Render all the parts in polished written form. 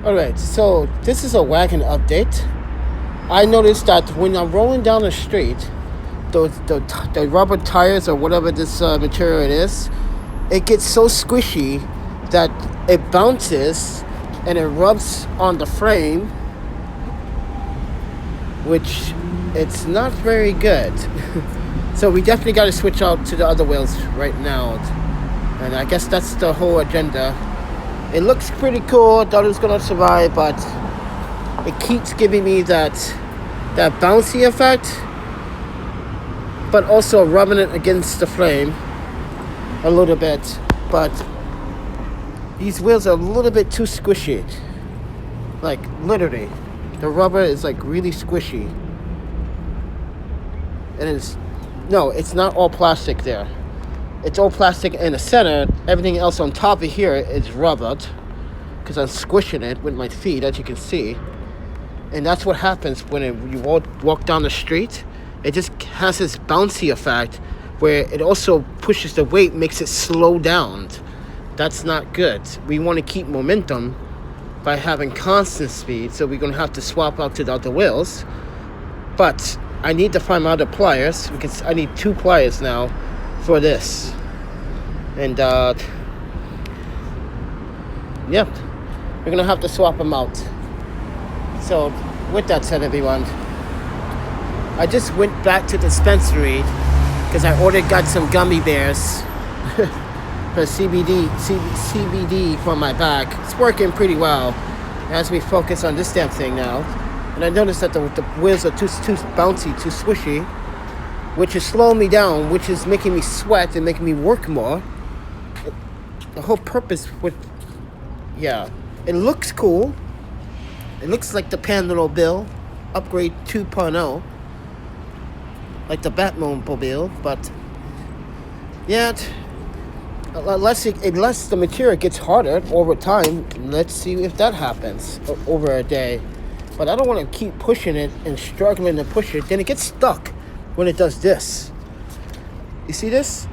Alright, so this is a wagon update. I noticed that when I'm rolling down the street, the rubber tires or whatever this material it is, it gets so squishy that it bounces and it rubs on the frame, which it's not very good. So we definitely got to switch out to the other wheels right now, and I guess that's the whole agenda. It looks pretty cool. I thought it was gonna survive, but it keeps giving me that bouncy effect, but also rubbing it against the frame a little bit. But these wheels are a little bit too squishy. Like literally, the rubber is like really squishy. And it's not all plastic there. It's all plastic in the center. Everything else on top of here is rubbered because I'm squishing it with my feet, as you can see. And that's what happens when you walk down the street. It just has this bouncy effect where it also pushes the weight, makes it slow down. That's not good. We want to keep momentum by having constant speed, so we're going to have to swap out to the other wheels. But I need to find my other pliers because I need 2 pliers now for this. And yeah, we're going to have to swap them out. So, with that said, everyone, I just went back to the dispensary because I got some gummy bears for CBD for my back. It's working pretty well as we focus on this damn thing now. And I noticed that the wheels are too bouncy, too swishy, which is slowing me down, which is making me sweat and making me work more. The whole purpose it looks cool. It looks like the Bill upgrade 2.0, like the Batmobile, but yeah, unless the material gets harder over time, let's see if that happens over a day. But I don't want to keep pushing it and struggling to push it. Then it gets stuck when it does this. You see this?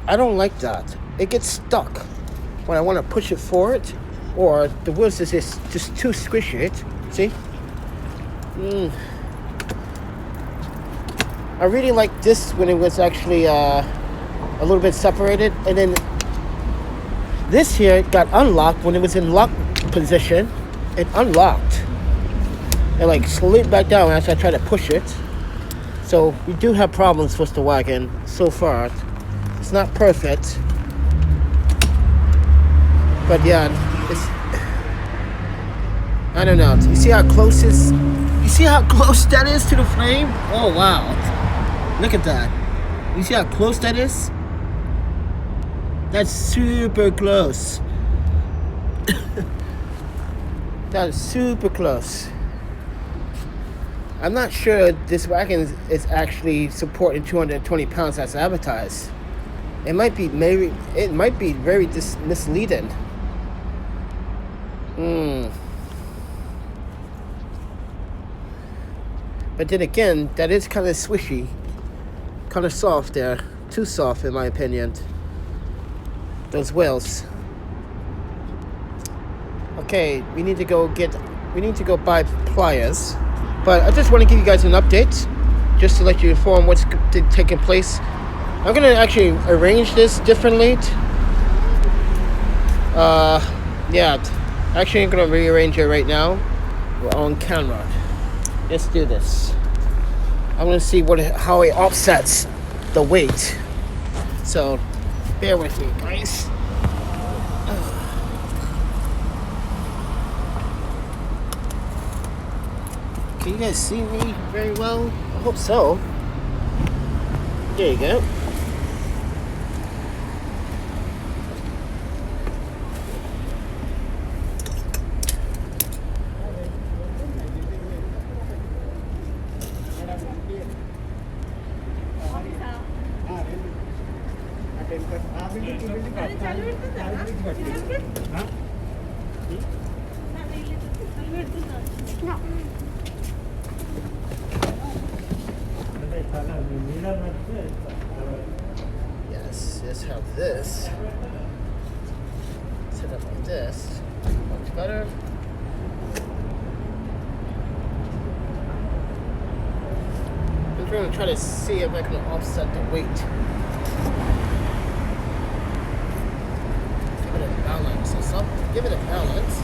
I don't like that. It gets stuck when I want to push it forward, or the wheels is just too squishy. See? I really like this when it was actually a little bit separated, and then this here got unlocked when it was in lock position. It unlocked and like slid back down as I tried to push it. So we do have problems with the wagon so far. It's not perfect, but yeah, I don't know. You see how close that is to the frame? Oh wow. Look at that. You see how close that is? That's super close. That is super close. I'm not sure this wagon is actually supporting 220 pounds as advertised. It might be very misleading. But then again, that is kind of swishy, kind of soft there. Too soft in my opinion. Those wheels. Okay, we need to go buy pliers. But I just want to give you guys an update, just to let you inform what's taking place. I'm gonna actually arrange this differently. Actually I'm gonna rearrange it right now. We're on camera. Let's do this. I'm gonna see how it offsets the weight. So bear with me, guys. Can you guys see me very well? I hope so. There you go. Yes, let's have this set up like this. Much better. We're gonna try to see if I can offset the weight. Give it a balance or something. Give it a balance.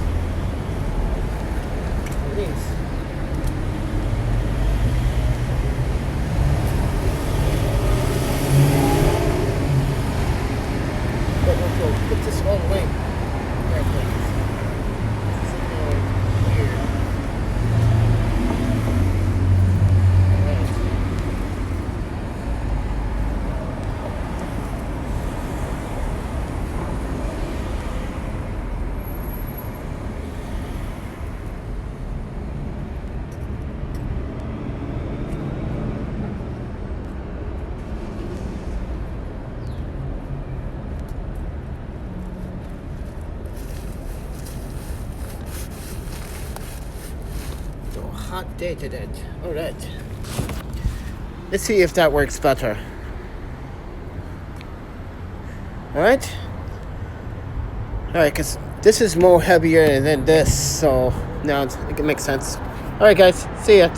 Please. Put this all the way. There, please. This is going here. Alright. Hot day today. All right. Let's see if that works better. All right. All right, because this is more heavier than this, so now it makes sense. All right, guys. See ya.